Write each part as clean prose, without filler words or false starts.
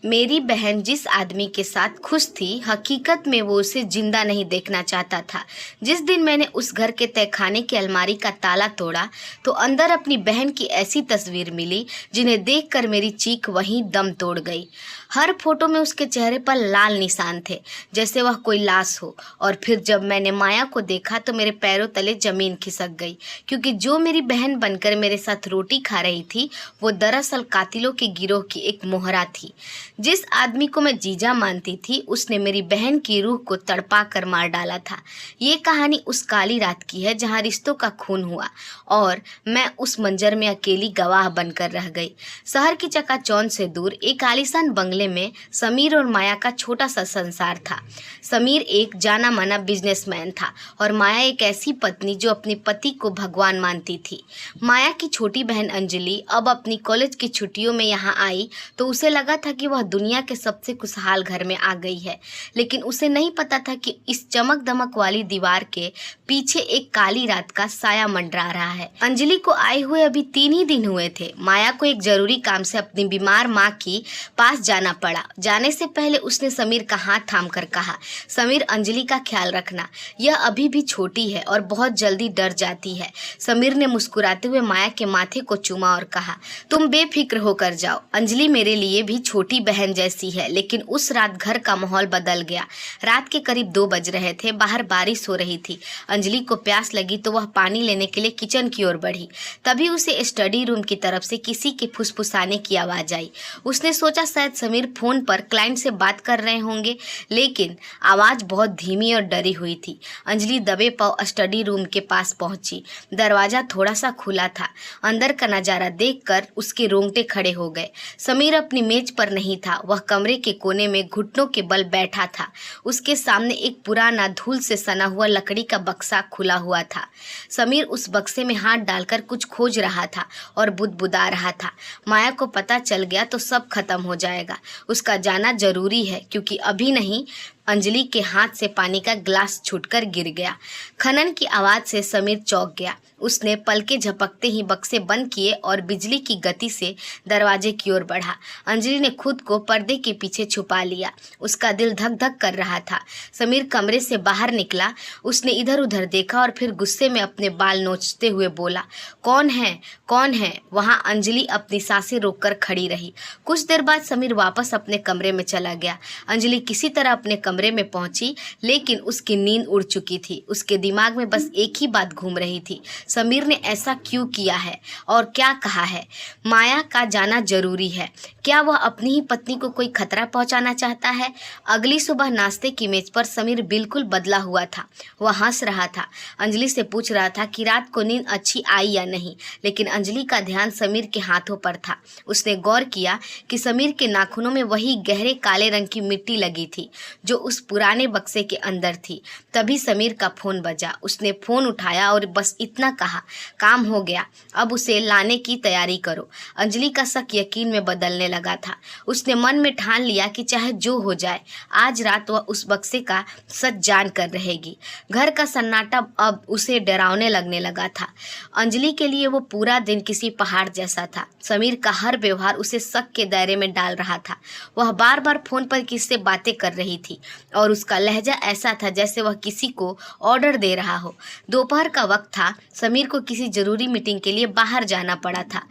मेरी बहन जिस आदमी के साथ खुश थी, हकीकत में वो उसे जिंदा नहीं देखना चाहता था। जिस दिन मैंने उस घर के तहखाने की अलमारी का ताला तोड़ा तो अंदर अपनी बहन की ऐसी तस्वीर मिली जिन्हें देखकर मेरी चीख वहीं दम तोड़ गई। हर फोटो में उसके चेहरे पर लाल निशान थे, जैसे वह कोई लाश हो। और फिर जब मैंने माया को देखा तो मेरे पैरों तले जमीन खिसक गई, क्योंकि जो मेरी बहन बनकर मेरे साथ रोटी खा रही थी वो दरअसल कातिलों के गिरोह की एक मोहरा थी। जिस आदमी को मैं जीजा मानती थी उसने मेरी बहन की रूह को तड़पा कर मार डाला था। ये कहानी उस काली रात की है जहाँ रिश्तों का खून हुआ और मैं उस मंजर में अकेली गवाह बनकर रह गई। शहर की चकाचौंध से दूर एक आलीशान बंगले में समीर और माया का छोटा सा संसार था। समीर एक जाना माना बिजनेसमैन था और माया एक ऐसी पत्नी जो अपने पति को भगवान मानती थी। माया की छोटी बहन अंजलि अब अपनी कॉलेज की छुट्टियों में यहाँ आई तो उसे लगा था कि वह दुनिया के सबसे खुशहाल घर में आ गई है, लेकिन उसे नहीं पता था कि इस चमक दमक वाली दीवार के पीछे एक काली रात का साया मंडरा रहा है। अंजलि को आए हुए अभी 3 ही दिन हुए थे। माया को एक जरूरी काम से अपनी बीमार माँ की पास जाना पड़ा। जाने से पहले उसने समीर का हाथ थाम कर कहा, समीर, अंजलि का ख्याल रखना, यह अभी भी छोटी है और बहुत जल्दी डर जाती है। समीर ने मुस्कुराते हुए माया के माथे को चूमा और कहा, तुम बेफिक्र होकर जाओ, अंजलि मेरे लिए भी छोटी बहन जैसी है। लेकिन उस रात घर का माहौल बदल गया। रात के करीब 2 बज रहे थे। बाहर बारिश हो रही थी। अंजलि को प्यास लगी तो वह पानी लेने के लिए किचन की ओर बढ़ी। तभी उसे स्टडी रूम की तरफ से किसी के फुसफुसाने की आवाज आई। उसने सोचा शायद समीर फोन पर क्लाइंट से बात कर रहे होंगे, लेकिन आवाज बहुत धीमी और डरी हुई थी। अंजलि दबे पांव स्टडी रूम के पास पहुंची। दरवाजा थोड़ा सा खुला था। अंदर का नजारा देखकर उसके रोंगटे खड़े हो गए। समीर अपनी मेज पर नहीं था। वह कमरे के कोने में घुटनों के बल बैठा था। उसके सामने एक पुराना धूल से सना हुआ लकड़ी का बक्सा खुला हुआ था। समीर उस बक्से में हाथ डालकर कुछ खोज रहा था और बुदबुदा रहा था। माया को पता चल गया तो सब खत्म हो जाएगा। उसका जाना जरूरी है, क्योंकि अभी नहीं। अंजलि के हाथ से पानी का ग्लास छूटकर गिर गया। खनन की आवाज से समीर चौंक गया। उसने पलके झपकते ही बक्से बंद किए और बिजली की गति से दरवाजे की ओर बढ़ा। अंजलि ने खुद को पर्दे के पीछे छुपा लिया। उसका दिल धक धक कर रहा था। समीर कमरे से बाहर निकला। उसने इधर उधर देखा और फिर गुस्से में अपने बाल नोचते हुए बोला, कौन है, कौन है? वहां अंजलि अपनी सांसें रोककर खड़ी रही। कुछ देर बाद समीर वापस अपने कमरे में चला गया। अंजलि किसी तरह अपने कमरे में पहुंची, लेकिन उसकी नींद उड़ चुकी थी। उसके दिमाग में बस एक ही बात घूम रही थी, समीर ने ऐसा क्यों किया है और क्या कहा है? माया का जाना जरूरी है। क्या वह अपनी ही पत्नी को कोई खतरा पहुंचाना चाहता है? अगली सुबह नाश्ते की मेज पर समीर बिल्कुल बदला हुआ था। वह हंस रहा था। अंजलि से पूछ रहा था कि रात को नींद अच्छी आई या नहीं, लेकिन अंजलि का ध्यान समीर के हाथों पर था। उसने गौर किया कि समीर के नाखूनों में वही गहरे काले रंग की मिट्टी लगी थी जो उस पुराने बक्से के अंदर थी। तभी समीर का फोन बजा। उसने फोन उठाया और बस इतना कहा, काम हो गया, अब उसे लाने की तैयारी करो। अंजलि का शक यकीन में बदलने लगा था। उसने मन में ठान लिया कि चाहे जो हो जाए, आज रात वह उस बक्से का सच जान कर रहेगी। घर का सन्नाटा अब उसे डरावने लगने लगा था। अंजलि के लिए वो पूरा दिन किसी पहाड़ जैसा था। समीर का हर व्यवहार उसे शक के दायरे में डाल रहा था। वह बार बार फोन पर किससे बातें कर रही थी और उसका लहजा ऐसा था जैसे वह किसी को ऑर्डर दे रहा हो। दोपहर का वक्त था। समीर को किसी जरूरी मीटिंग के लिए बाहर जाना पड़ा था।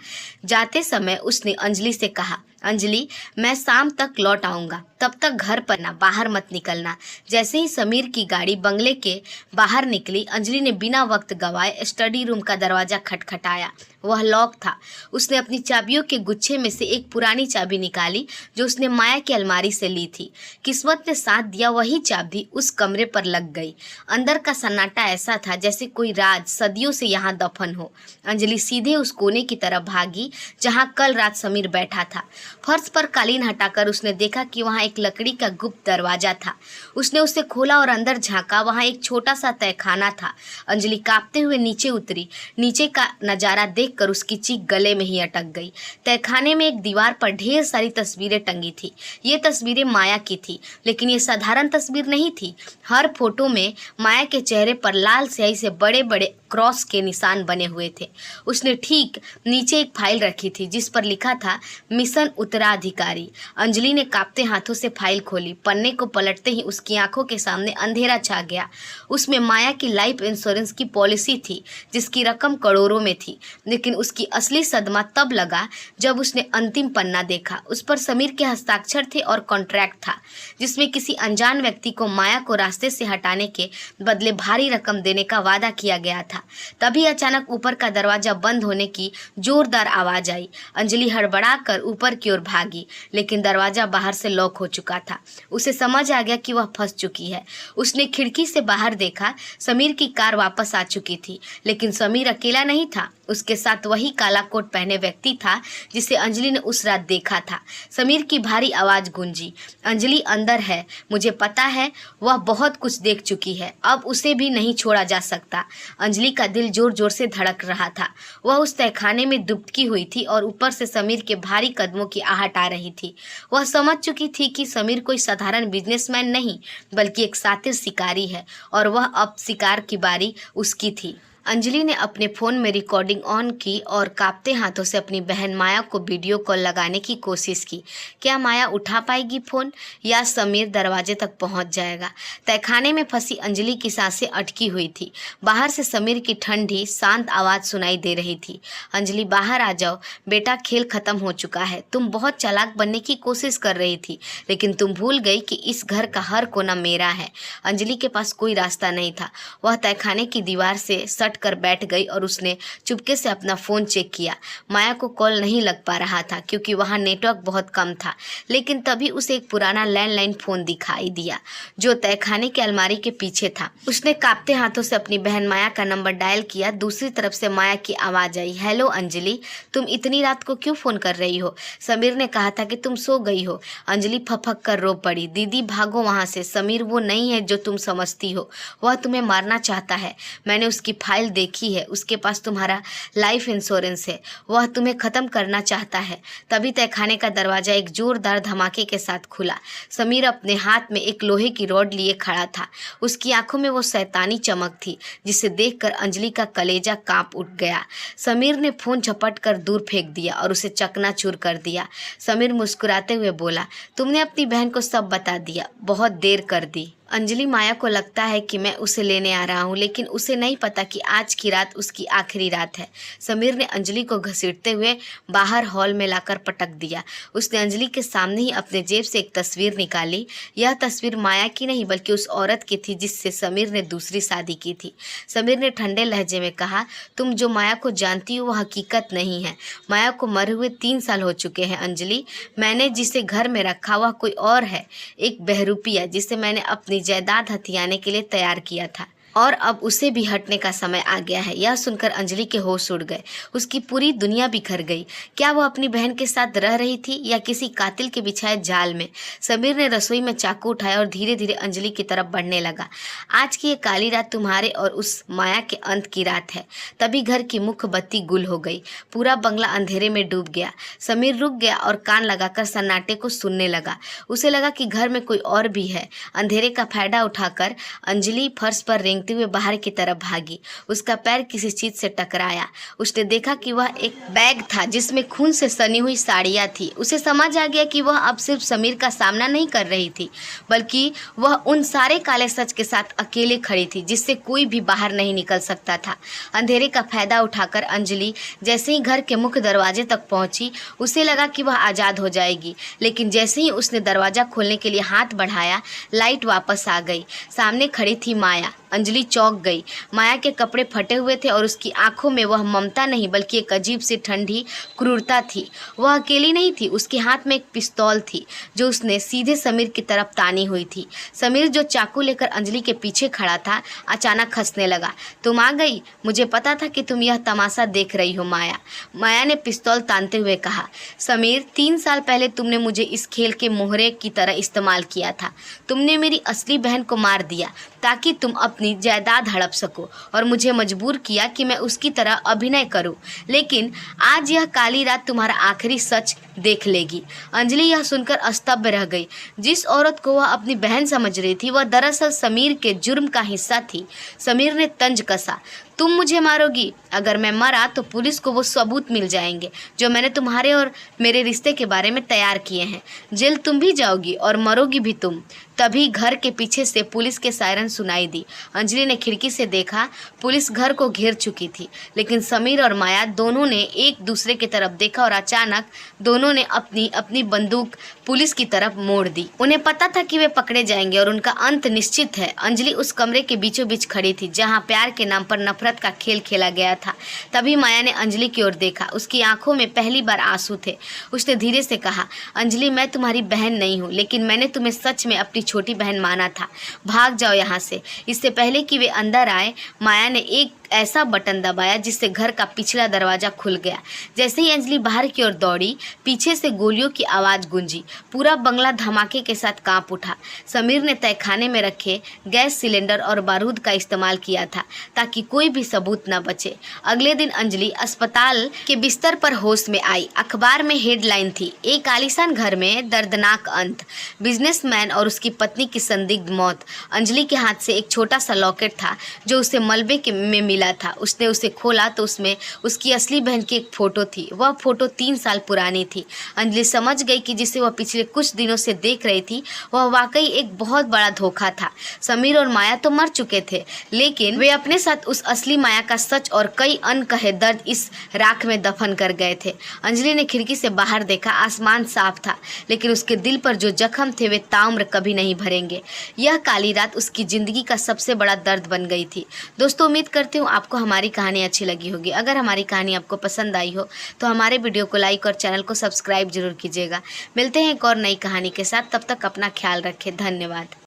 जाते समय उसने अंजलि से कहा, अंजलि, मैं शाम तक लौट आऊंगा, तब तक घर पर ना, बाहर मत निकलना। जैसे ही समीर की गाड़ी बंगले के बाहर निकली, अंजलि ने बिना वक्त गवाए स्टडी रूम का दरवाजा खटखटाया। वह लॉक था। उसने अपनी चाबियों के गुच्छे में से एक पुरानी चाबी निकाली जो उसने माया की अलमारी से ली थी। किस्मत ने साथ दिया, वही चाबी उस कमरे पर लग गई। अंदर का सन्नाटा ऐसा था जैसे कोई राज सदियों से यहाँ दफन हो। अंजलि सीधे उस कोने की तरफ भागी जहाँ कल रात समीर बैठा था। फर्श पर कालीन हटाकर उसने देखा कि वहाँ एक एक लकड़ी का गुप्त दरवाजा था। उसने उसे खोला और अंदर झांका। वहाँ एक छोटा सा तहखाना था। अंजलि कांपते हुए नीचे उतरी। नीचे का नज़ारा देखकर उसकी चीख गले में ही अटक गई। तहखाने में एक दीवार पर ढेर सारी तस्वीरें टंगी थी। ये तस्वीरें माया की थी, लेकिन ये साधारण तस्वीर नहीं थी। हर फोटो में माया के चेहरे पर लाल स्याही से बड़े बड़े क्रॉस के निशान बने हुए थे। उसने ठीक नीचे एक फाइल रखी थी जिस पर लिखा था मिशन उत्तराधिकारी। अंजलि ने कांपते हाथों से फाइल खोली। पन्ने को पलटते ही उसकी आंखों के सामने अंधेरा छा गया। उसमें माया की लाइफ इंश्योरेंस की पॉलिसी थी जिसकी रकम करोड़ों में थी। लेकिन उसकी असली सदमा तब लगा जब उसने अंतिम पन्ना देखा। उस पर समीर के हस्ताक्षर थे और कॉन्ट्रैक्ट था जिसमें किसी अनजान व्यक्ति को माया को रास्ते से हटाने के बदले भारी रकम देने का वादा किया गया था। तभी अचानक ऊपर का दरवाजा बंद होने की जोरदार आवाज आई। अंजलि हड़बड़ाकर ऊपर की ओर भागी, लेकिन दरवाजा बाहर से लॉक हो चुका था। उसे समझ आ गया कि वह फंस चुकी है। उसने खिड़की से बाहर देखा। समीर की कार वापस आ चुकी थी, लेकिन समीर अकेला नहीं था। उसके साथ वही काला कोट पहने व्यक्ति था जिसे अंजलि ने उस रात देखा था। समीर की भारी आवाज गूंजी, अंजलि अंदर है, मुझे पता है वह बहुत कुछ देख चुकी है, अब उसे भी नहीं छोड़ा जा सकता। अंजलि का दिल जोर जोर से धड़क रहा था। वह उस तहखाने में दुबकी हुई थी और ऊपर से समीर के भारी कदमों की आहट आ रही थी। वह समझ चुकी थी कि समीर कोई साधारण बिजनेसमैन नहीं बल्कि एक शातिर शिकारी है और वह अब शिकार की बारी उसकी थी। अंजलि ने अपने फ़ोन में रिकॉर्डिंग ऑन की और कांपते हाथों से अपनी बहन माया को वीडियो कॉल लगाने की कोशिश की। क्या माया उठा पाएगी फ़ोन या समीर दरवाजे तक पहुंच जाएगा? तहखाने में फंसी अंजलि की सांसें अटकी हुई थी। बाहर से समीर की ठंडी शांत आवाज़ सुनाई दे रही थी, अंजलि बाहर आ जाओ बेटा, खेल ख़त्म हो चुका है। तुम बहुत चालाक बनने की कोशिश कर रही थी, लेकिन तुम भूल गई कि इस घर का हर कोना मेरा है। अंजलि के पास कोई रास्ता नहीं था। वह तहखाने की दीवार से कर बैठ गई और उसने चुपके से अपना फ़ोन चेक किया। माया को कॉल नहीं लग पा रहा था क्योंकि वहाँ नेटवर्क बहुत कम था, लेकिन तभी उसे एक पुराना लैंडलाइन फ़ोन दिखाई दिया जो तहखाने के अलमारी के पीछे था। उसने कांपते हाथों से अपनी बहन माया का नंबर डायल किया। दूसरी तरफ से माया की आवाज़ आई, हेलो अंजलि, तुम इतनी रात को क्यों फ़ोन कर रही हो? समीर ने कहा था कि तुम सो गई हो। अंजलि फफक कर रो पड़ी, दीदी भागो वहाँ से, समीर वो नहीं है जो तुम समझती हो, वह तुम्हें मारना चाहता है। मैंने उसकी फाइल देखी है, उसके पास तुम्हारा लाइफ इंश्योरेंस है, वह तुम्हें ख़त्म करना चाहता है। तभी तहखाने का दरवाज़ा एक जोरदार धमाके के साथ खुला। समीर अपने हाथ में एक लोहे की रॉड लिए खड़ा था। उसकी आंखों में वो शैतानी चमक थी जिसे देखकर अंजलि का कलेजा कांप उठ गया। समीर ने फ़ोन झपट कर दूर फेंक दिया और उसे चकनाचूर कर दिया। समीर मुस्कुराते हुए बोला, तुमने अपनी बहन को सब बता दिया, बहुत देर कर दी। अंजलि, माया को लगता है कि मैं उसे लेने आ रहा हूँ, लेकिन उसे नहीं पता कि आज की रात उसकी आखिरी रात है। समीर ने अंजलि को घसीटते हुए बाहर हॉल में लाकर पटक दिया। उसने अंजलि के सामने ही अपने जेब से एक तस्वीर निकाली। यह तस्वीर माया की नहीं बल्कि उस औरत की थी जिससे समीर ने दूसरी शादी की थी। समीर ने ठंडे लहजे में कहा, तुम जो माया को जानती हो वह हकीकत नहीं है। माया को मरे हुए 3 साल हो चुके हैं अंजलि। मैंने जिसे घर में रखा वह कोई और है, एक बहरूपिया जिसे मैंने अपनी जायदाद हथियाने के लिए तैयार किया था और अब उसे भी हटने का समय आ गया है। यह सुनकर अंजलि के होश उड़ गए। उसकी पूरी दुनिया बिखर गई। क्या वो अपनी बहन के साथ रह रही थी या किसी कातिल के बिछाए जाल में? समीर ने रसोई में चाकू उठाया और धीरे धीरे अंजलि की तरफ बढ़ने लगा। आज की ये काली रात तुम्हारे और उस माया के अंत की रात है। तभी घर की मुख्य बत्ती गुल हो गई। पूरा बंगला अंधेरे में डूब गया। समीर रुक गया और कान लगाकर सन्नाटे को सुनने लगा। उसे लगा कि घर में कोई और भी है। अंधेरे का फायदा उठाकर अंजलि फर्श पर रेंगते हुए बाहर की तरफ भागी। उसका पैर किसी चीज से टकराया। उसने देखा कि वह एक बैग था जिसमें खून से सनी हुई साड़ियाँ थी। उसे समझ आ गया कि वह अब सिर्फ समीर का सामना नहीं कर रही थी बल्कि वह उन सारे काले सच के साथ अकेले खड़ी थी जिससे कोई भी बाहर नहीं निकल सकता था। अंधेरे का फायदा उठाकर अंजलि जैसे ही घर के मुख्य दरवाजे तक पहुंची उसे लगा कि वह आज़ाद हो जाएगी, लेकिन जैसे ही उसने दरवाज़ा खोलने के लिए हाथ बढ़ाया लाइट वापस आ गई। सामने खड़ी थी माया। अंजलि चौंक गई। माया के कपड़े फटे हुए थे और उसकी आंखों में वह ममता नहीं बल्कि एक अजीब सी ठंडी क्रूरता थी। वह अकेली नहीं थी, उसके हाथ में एक पिस्तौल थी जो उसने सीधे समीर की तरफ तानी हुई थी। समीर जो चाकू लेकर अंजलि के पीछे खड़ा था अचानक हंसने लगा। तुम आ गई, मुझे पता था कि तुम यह तमाशा देख रही हो माया। माया ने पिस्तौल तानते हुए कहा, समीर 3 साल पहले तुमने मुझे इस खेल के मोहरे की तरह इस्तेमाल किया था। तुमने मेरी असली बहन को मार दिया ताकि तुम अपनी जायदाद हड़प सको और मुझे मजबूर किया कि मैं उसकी तरह अभिनय करूं। लेकिन आज यह काली रात तुम्हारा आखिरी सच देख लेगी। अंजलि यह सुनकर स्तब्ध रह गई। जिस औरत को वह अपनी बहन समझ रही थी वह दरअसल समीर के जुर्म का हिस्सा थी। समीर ने तंज कसा, तुम मुझे मारोगी? अगर मैं मरा तो पुलिस को वो सबूत मिल जाएंगे जो मैंने तुम्हारे और मेरे रिश्ते के बारे में तैयार किए हैं। जेल तुम भी जाओगी और मरोगी भी तुम। तभी घर के पीछे से पुलिस के सायरन सुनाई दी। अंजलि ने खिड़की से देखा, पुलिस घर को घेर चुकी थी, लेकिन समीर और माया दोनों ने एक दूसरे की तरफ देखा और अचानक दोनों ने अपनी अपनी बंदूक पुलिस की तरफ मोड़ दी। उन्हें पता था कि वे पकड़े जाएंगे और उनका अंत निश्चित है। अंजलि उस कमरे के बीचों बीच खड़ी थी जहाँ प्यार के नाम पर नफरत का खेल खेला गया था। तभी माया ने अंजलि की ओर देखा। उसकी आंखों में पहली बार आंसू थे। उसने धीरे से कहा, अंजलि मैं तुम्हारी बहन नहीं हूँ, लेकिन मैंने तुम्हें सच में अपनी छोटी बहन माना था। भाग जाओ यहाँ से। इससे पहले कि वे अंदर आए, माया ने एक ऐसा बटन दबाया जिससे घर का पिछला दरवाजा खुल गया। जैसे ही अंजलि बाहर की ओर दौड़ी, पीछे से गोलियों की आवाज़ गूंजी। पूरा बंगला धमाके के साथ कांप उठा। समीर ने तहखाने में रखे गैस सिलेंडर और बारूद का इस्तेमाल किया था ताकि कोई भी सबूत न बचे। अगले दिन अंजलि अस्पताल के बिस्तर पर होश में आई। अखबार में हेडलाइन थी, एक आलीशान घर में दर्दनाक अंत, बिजनेसमैन और उसकी पत्नी की संदिग्ध मौत। अंजलि के हाथ से एक छोटा सा लॉकेट था जो उसे मलबे में मिला था। उसने उसे खोला तो उसमें उसकी असली बहन की एक फोटो थी। वह फोटो 3 साल पुरानी थी। अंजलि समझ गई कि जिसे वह पिछले कुछ दिनों से देख रही थी वह वाकई एक बहुत बड़ा धोखा था। समीर और माया तो मर चुके थे, लेकिन वे अपने साथ उस असली माया का सच और कई अनकहे दर्द इस राख में दफन कर गए थे। अंजलि ने खिड़की से बाहर देखा। आसमान साफ था, लेकिन उसके दिल पर जो जख्म थे वे ताउम्र कभी नहीं भरेंगे। यह काली रात उसकी जिंदगी का सबसे बड़ा दर्द बन गई थी। दोस्तों, उम्मीद करती हूँ आपको हमारी कहानी अच्छी लगी होगी। अगर हमारी कहानी आपको पसंद आई हो तो हमारे वीडियो को लाइक और चैनल को सब्सक्राइब जरूर कीजिएगा। मिलते हैं एक और नई कहानी के साथ। तब तक अपना ख्याल रखें। धन्यवाद।